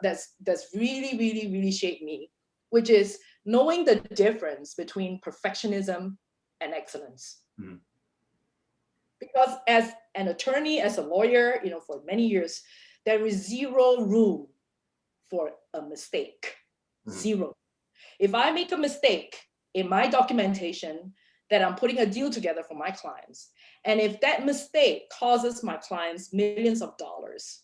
Speaker 2: that's really, really, really shaped me, which is knowing the difference between perfectionism and excellence. Because as an attorney, as a lawyer, for many years, there is zero room for a mistake. Zero. If I make a mistake in my documentation that I'm putting a deal together for my clients, and if that mistake causes my clients millions of dollars,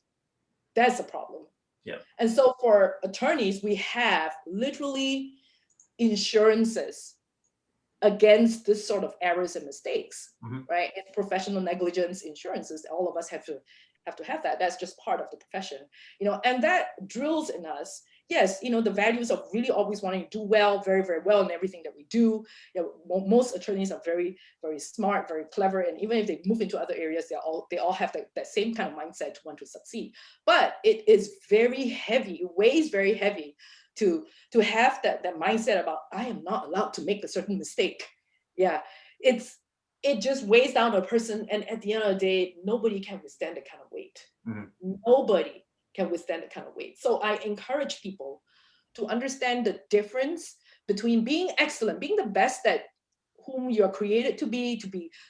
Speaker 2: that's a problem.
Speaker 1: Yeah.
Speaker 2: And so for attorneys, we have literally insurances against this sort of errors and mistakes, right? It's professional negligence insurances. All of us have to have that. That's just part of the profession, and that drills in us. Yes, the values of really always wanting to do well, very, very well in everything that we do. Most attorneys are very, very smart, very clever, and even if they move into other areas, they all have that same kind of mindset to want to succeed. But it is very heavy. It weighs very heavy to have that mindset about, I am not allowed to make a certain mistake. Yeah. it just weighs down a person, and at the end of the day, nobody can withstand that kind of weight. Nobody can withstand that kind of weight. So I encourage people to understand the difference between being excellent, being the best at whom you're created to be,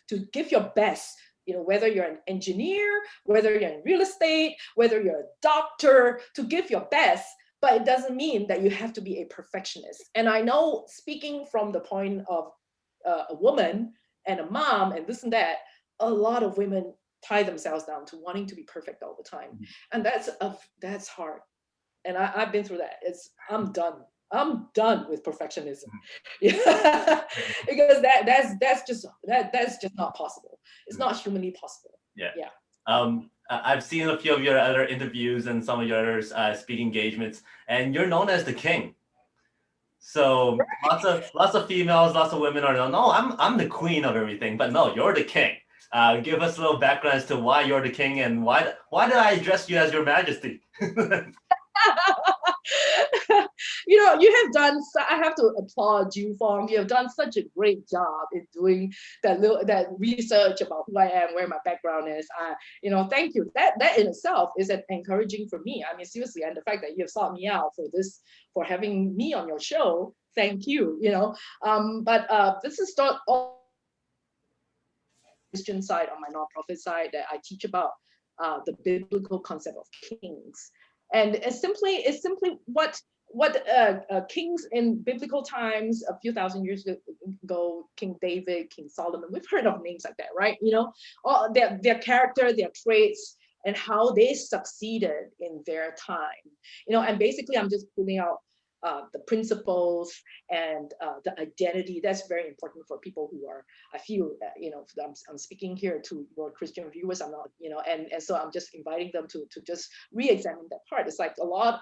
Speaker 2: to give your best, you know, whether you're an engineer, whether you're in real estate, whether you're a doctor, to give your best. But it doesn't mean that you have to be a perfectionist. And I know, speaking from the point of a woman and a mom and this and that, a lot of women tie themselves down to wanting to be perfect all the time. And that's hard. And I've been through that. I'm done with perfectionism. Yeah. Because that's just not possible. It's not humanly possible.
Speaker 1: Yeah. I've seen a few of your other interviews and some of your other speaking engagements, and you're known as the king. So lots of females, lots of women are no, I'm the queen of everything, but no, you're the king. Give us a little background as to why you're the king and why did I address you as your majesty?
Speaker 2: You know, you have done, I have to applaud you, Fong. You have done such a great job in doing that research about who I am, where my background is. You know, thank you. That in itself is encouraging for me. I mean, seriously, and the fact that you have sought me out for having me on your show, thank you. You know, but this is not all Christian side, on my nonprofit side, that I teach about the biblical concept of kings. And it's simply what kings in biblical times, a few thousand years ago, King David, King Solomon, we've heard of names like that, right? You know, all their character, their traits, and how they succeeded in their time. You know, and basically I'm just pulling out the principles and the identity. That's very important for people who are, I feel, you know, I'm speaking here to your Christian viewers. I'm not, you know, and so I'm just inviting them to just re-examine that part. It's like a lot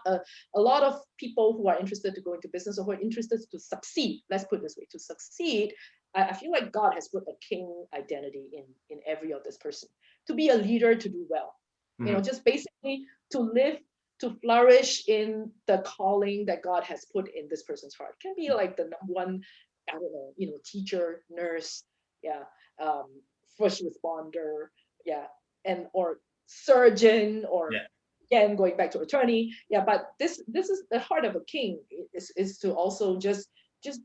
Speaker 2: of people who are interested to go into business or who are interested to succeed. Let's put it this way: to succeed, I feel like God has put a king identity in every of this person. To be a leader, to do well, you know, just basically to live, to flourish in the calling that God has put in this person's heart. It can be like the number one, I don't know, you know, teacher, nurse, first responder, and or surgeon, or again going back to attorney, But this is the heart of a king, is to also just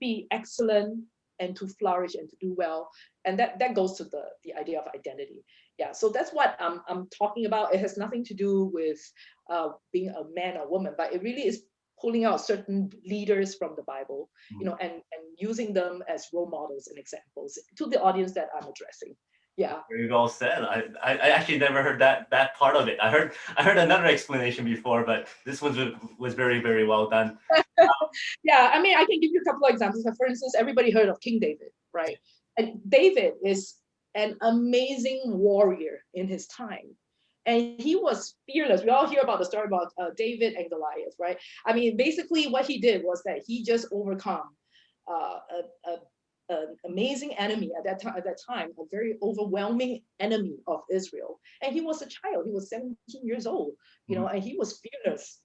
Speaker 2: be excellent and to flourish and to do well, and that goes to the idea of identity. So that's what I'm talking about. It has nothing to do with being a man or woman, but it really is pulling out certain leaders from the Bible, you know, and using them as role models and examples to the audience that I'm addressing.
Speaker 1: Very well said. I actually never heard that part of it. I heard another explanation before, but this one was very, very well done.
Speaker 2: I mean, I can give you a couple of examples. For instance, everybody heard of King David, right? And David is an amazing warrior in his time. And he was fearless. We all hear about the story about David and Goliath, right? I mean, basically what he did was that he just overcome an amazing enemy at that time, a very overwhelming enemy of Israel. And he was a child. He was 17 years old, you know, and he was fearless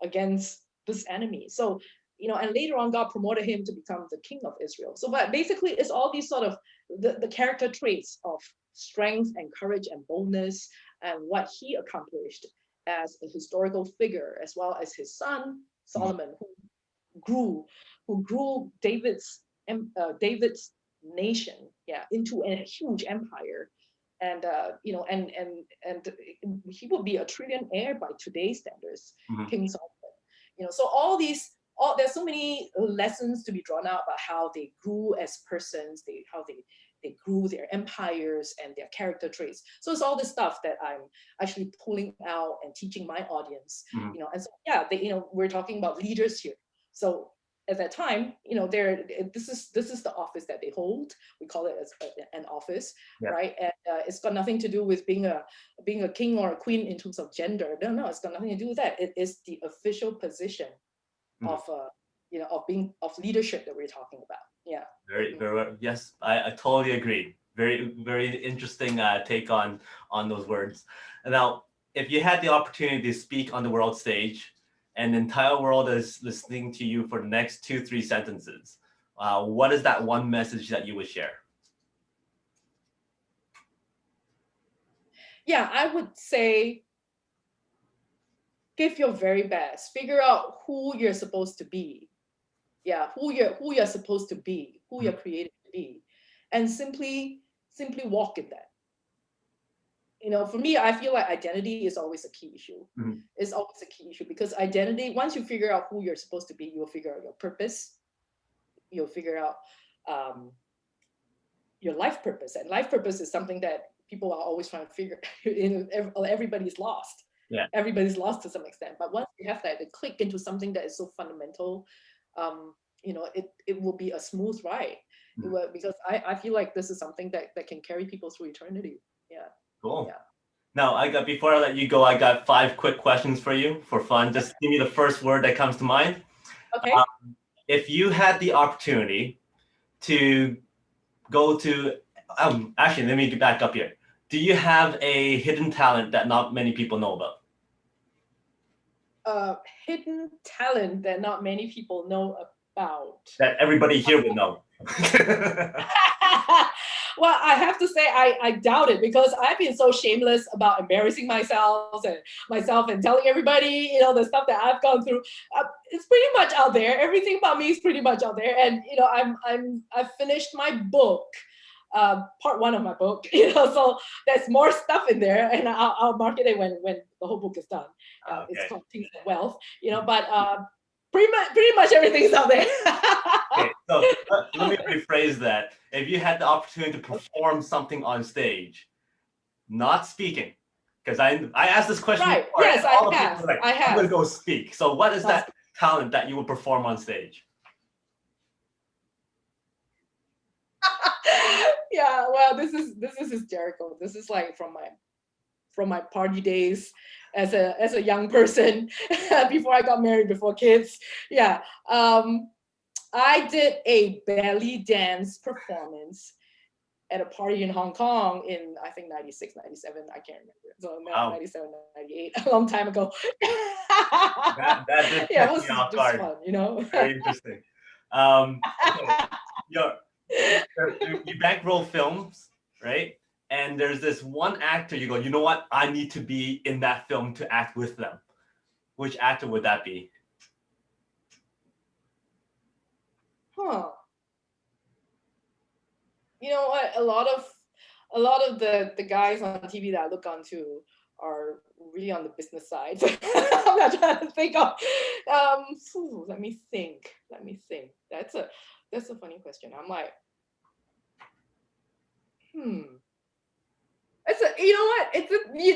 Speaker 2: against this enemy. So, you know, and later on, God promoted him to become the king of Israel. So, but basically, it's all these sort of the character traits of strength and courage and boldness, and what he accomplished as a historical figure, as well as his son Solomon, who grew David's nation, into a huge empire. And you know, and he would be a trillionaire by today's standards, King Solomon. You know, so there's so many lessons to be drawn out about how they grew as persons, how they grew their empires and their character traits. So it's all this stuff that I'm actually pulling out and teaching my audience. You know, and so you know, we're talking about leaders here. So at that time, you know, this is the office that they hold. We call it as an office, right? And it's got nothing to do with being a king or a queen in terms of gender. No, it's got nothing to do with that. It is the official position of you know, of leadership that we're talking about.
Speaker 1: Very yes, I totally agree. Very, very interesting take on those words. And now, if you had the opportunity to speak on the world stage, and the entire world is listening to you for the next 2-3 sentences, what is that one message that you would share?
Speaker 2: Yeah, I would say give your very best. Figure out who you're supposed to be. Yeah, who you're supposed to be, who you're created to be, and simply walk in that. You know, for me, I feel like identity is always a key issue. It's always a key issue because identity, once you figure out who you're supposed to be, you'll figure out your purpose. You'll figure out your life purpose. And life purpose is something that people are always trying to figure in. Everybody's lost.
Speaker 1: Yeah.
Speaker 2: Everybody's lost to some extent. But once you have that, to click into something that is so fundamental, you know, it will be a smooth ride. Because I feel like this is something that can carry people through eternity. Yeah.
Speaker 1: Cool.
Speaker 2: Yeah.
Speaker 1: Now, before I let you go, I got 5 quick questions for you for fun. Just give me the first word that comes to mind.
Speaker 2: Okay.
Speaker 1: If you had the opportunity to go to, actually, let me get back up here. Do you have a hidden talent that not many people know about?
Speaker 2: Hidden talent that not many people know about.
Speaker 1: That everybody here would know.
Speaker 2: Well, I have to say I doubt it because I've been so shameless about embarrassing myself and telling everybody, you know, the stuff that I've gone through. It's pretty much out there. Everything about me is pretty much out there. And you know, I've finished my book, part 1 of my book. You know, so there's more stuff in there, and I'll market it when the whole book is done.
Speaker 1: Okay.
Speaker 2: It's called Things of Wealth. You know, but pretty much everything's out there.
Speaker 1: Okay, so let me rephrase that. If you had the opportunity to perform something on stage, not speaking, because I asked this question.
Speaker 2: Right.
Speaker 1: Before,
Speaker 2: yes, I have.
Speaker 1: Like,
Speaker 2: I have.
Speaker 1: I'm going to go speak. So what is that talent that you would perform on stage?
Speaker 2: Yeah, well, this is hysterical. This is like from my party days as a young person before I got married, before kids. Yeah. I did a belly dance performance at a party in Hong Kong in, I think, 96, 97, I can't remember. So now 97, 98, a long time ago.
Speaker 1: that did
Speaker 2: yeah, it was
Speaker 1: me off
Speaker 2: just
Speaker 1: guard.
Speaker 2: fun, you know?
Speaker 1: Very interesting. Okay. You bankroll films, right? And there's this one actor you go, you know what? I need to be in that film to act with them. Which actor would that be?
Speaker 2: Huh. You know what? A lot of the guys on TV that I look onto are really on the business side. I'm not trying to think of. Let me think. That's a funny question. I'm like, you know what?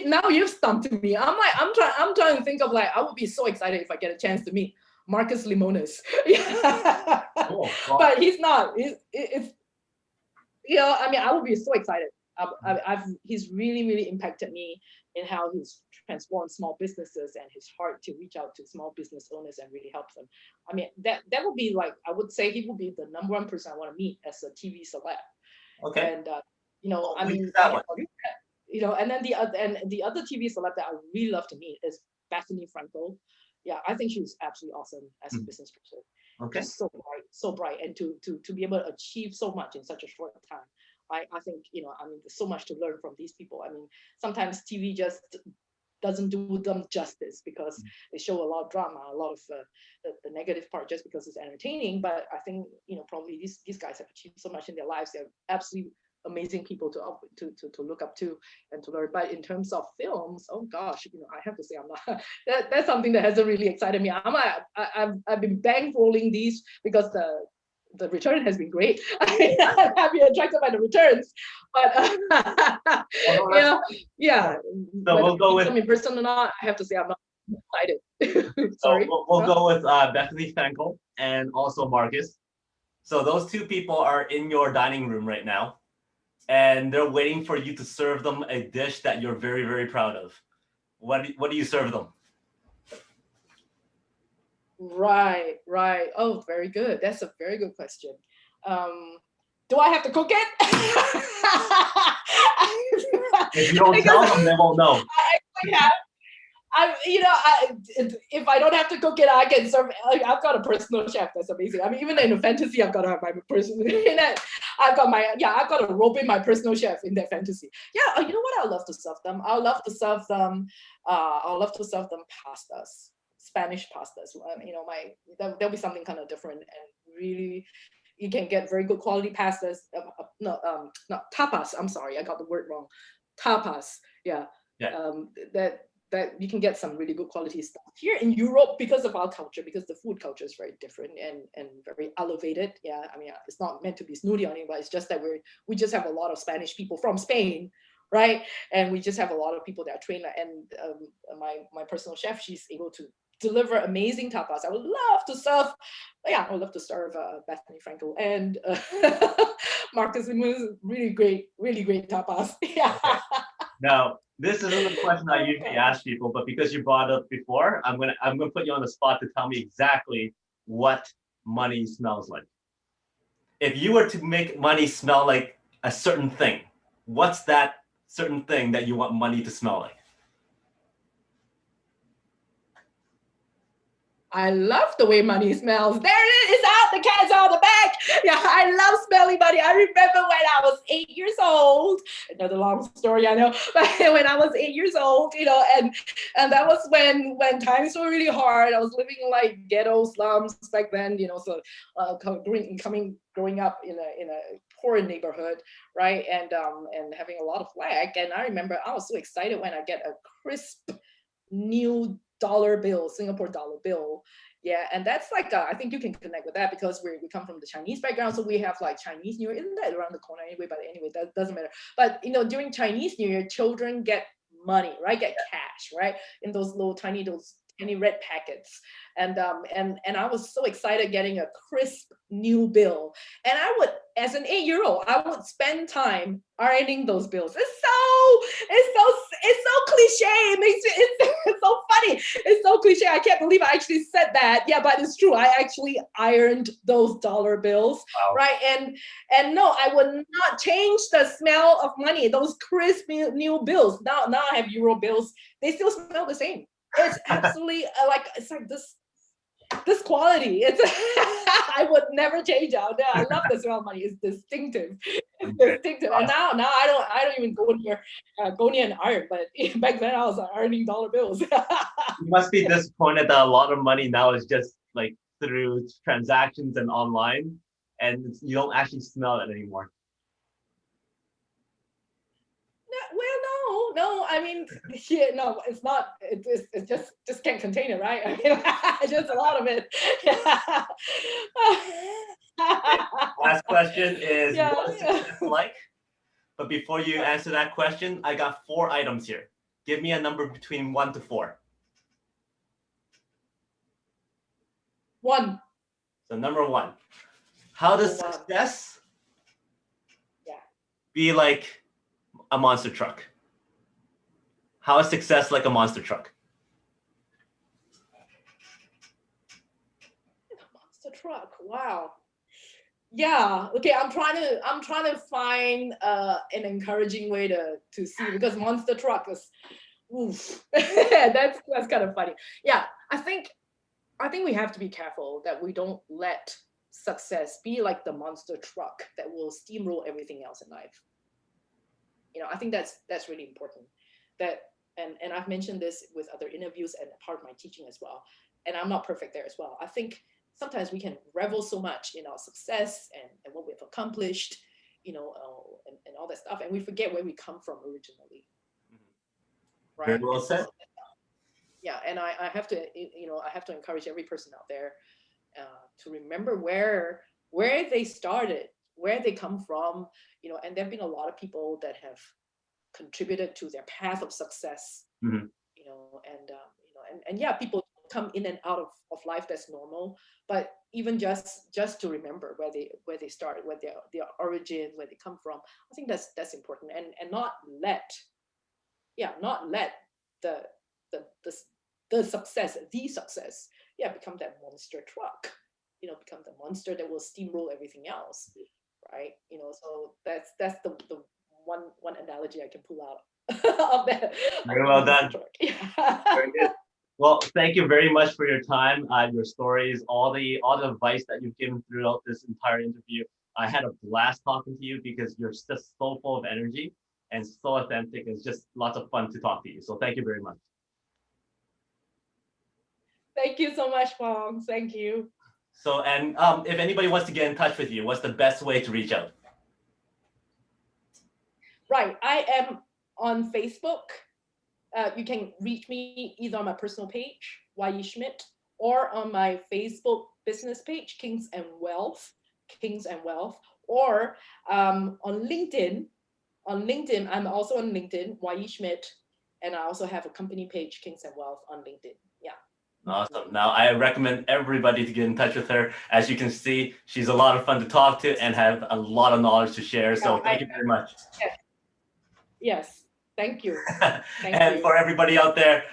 Speaker 2: Now you've stumped me. I'm trying to think of, like, I would be so excited if I get a chance to meet Marcus Lemonis. Yeah.
Speaker 1: Cool.
Speaker 2: But he's not. It's you know, I mean, I would be so excited. He's really impacted me in how he's transformed small businesses and his heart to reach out to small business owners and really help them. I mean, that would be, like, I would say he would be the #1 person I want to meet as a TV celeb.
Speaker 1: Okay.
Speaker 2: And you know, I mean, you know, and then the other TV celeb that I really love to meet is Bethany Frankel. Yeah, I think she's absolutely awesome as a business person.
Speaker 1: Okay.
Speaker 2: Just so bright, and to be able to achieve so much in such a short time. I think, you know, I mean, there's so much to learn from these people. I mean, sometimes TV just doesn't do them justice because they show a lot of drama, a lot of the negative part just because it's entertaining. But I think, you know, probably these guys have achieved so much in their lives. They're absolutely amazing people to look up to and to learn. But in terms of films, oh gosh, you know, I have to say I'm not. That's something that hasn't really excited me. I've been bankrolling these because the return has been great. I've been attracted by the returns, but yeah.
Speaker 1: So we'll go with
Speaker 2: in person or not. I have to say I'm not excited. Sorry.
Speaker 1: So we'll go with Bethany Frankel and also Marcus. So those 2 people are in your dining room right now, and they're waiting for you to serve them a dish that you're very proud of. What do you serve them?
Speaker 2: Right. Oh, very good. That's a very good question. Do I have to cook it?
Speaker 1: If you don't tell them, they won't know.
Speaker 2: I if I don't have to cook it, I can serve. Like, I've got a personal chef. That's amazing. I mean, even in a fantasy, I've got to have my personal. I've got to rope in my personal chef in that fantasy. Yeah, you know what? I love to serve them. I love to serve them. I'll love to serve them pastas, Spanish pastas. There'll be something kind of different and really. You can get very good quality pastas. Not tapas. I'm sorry, I got the word wrong. Tapas. Yeah. That you can get some really good quality stuff here in Europe because of our culture, because the food culture is very different and very elevated. Yeah, I mean, it's not meant to be snooty on it, but it's just that we just have a lot of Spanish people from Spain, right? And we just have a lot of people that are trained. And my personal chef, she's able to deliver amazing tapas. I would love to serve. I would love to serve Bethany Frankel and Marcus Lemoyne's really great tapas. Yeah.
Speaker 1: Okay. Now, this isn't a question I usually ask people, but because you brought it up before, I'm gonna put you on the spot to tell me exactly what money smells like. If you were to make money smell like a certain thing, what's that certain thing that you want money to smell like?
Speaker 2: I love the way money smells. There it is, out, the cat's out the bag. Yeah, I love smelling money. I remember when I was 8 years old. Another long story, I know. But when I was 8 years old, and that was when times were really hard. I was living in like ghetto slums back then, so growing up in a poor neighborhood, right? And having a lot of lack. And I remember I was so excited when I get a crisp new dollar bill, Singapore dollar bill. Yeah, and that's like, I think you can connect with that because we come from the Chinese background. So we have like Chinese New Year, isn't that around the corner anyway? But anyway, that doesn't matter. But, during Chinese New Year, children get money, right? Get cash, right? In those tiny red packets. And I was so excited getting a crisp new bill. And I would, as an 8-year-old, I would spend time ironing those bills. It's so cliche. It's so funny. It's so cliche. I can't believe I actually said that. Yeah, but it's true. I actually ironed those dollar bills, wow. Right? And no, I would not change the smell of money. Those crisp new bills. Now I have euro bills. They still smell the same. It's absolutely it's like this quality. It's I would never change out there. I love the smell of money. It's distinctive. It's distinctive. And now I don't even go near and iron. But back then I was ironing dollar bills.
Speaker 1: You must be disappointed that a lot of money now is just like through transactions and online, and you don't actually smell it anymore.
Speaker 2: No, I mean, no, it's not. It's just can't contain it, right? I mean, just a lot of it.
Speaker 1: Last question is, what is success like? But before you answer that question, I got 4 items here. Give me a number between 1 to 4.
Speaker 2: 1.
Speaker 1: So number 1, how does success be like a monster truck? How is success like a monster truck?
Speaker 2: A monster truck. Wow. Yeah. Okay. I'm trying to find an encouraging way to see, because monster truck is, oof. that's kind of funny. Yeah. I think we have to be careful that we don't let success be like the monster truck that will steamroll everything else in life. I think that's really important. That and I've mentioned this with other interviews and part of my teaching as well. And I'm not perfect there as well. I think sometimes we can revel so much in our success and what we've accomplished, and all that stuff, and we forget where we come from originally. Mm-hmm. Right.
Speaker 1: Very well said.
Speaker 2: Yeah, and I have to encourage every person out there to remember where they started, where they come from, and there've been a lot of people that have contributed to their path of success. Mm-hmm. And yeah, people come in and out of life, that's normal, but even just to remember where they started, where their origin, where they come from, I think that's important, and not let the success become that monster truck, become the monster that will steamroll everything else, right? So that's the one analogy I can pull out. of that.
Speaker 1: Very well done.
Speaker 2: Yeah.
Speaker 1: Very good. Well, thank you very much for your time, your stories, all the advice that you've given throughout this entire interview. I had a blast talking to you because you're just so full of energy and so authentic. It's just lots of fun to talk to you. So thank you very much.
Speaker 2: Thank you so much, Fong. Thank you.
Speaker 1: So, and if anybody wants to get in touch with you, what's the best way to reach out?
Speaker 2: Right, I am on Facebook. You can reach me either on my personal page, Wai-Yee Schmidt, or on my Facebook business page, Kings and Wealth, or on LinkedIn. On LinkedIn, I'm also on LinkedIn, Wai-Yee Schmidt, and I also have a company page, Kings and Wealth, on LinkedIn. Yeah.
Speaker 1: Awesome. Now, I recommend everybody to get in touch with her. As you can see, she's a lot of fun to talk to and have a lot of knowledge to share. So thank you very much.
Speaker 2: Yes. Thank you.
Speaker 1: And for everybody out there,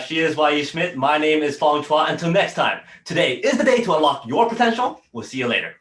Speaker 1: she is Wai-Yee Schmidt. My name is Fong Chua. Until next time, today is the day to unlock your potential. We'll see you later.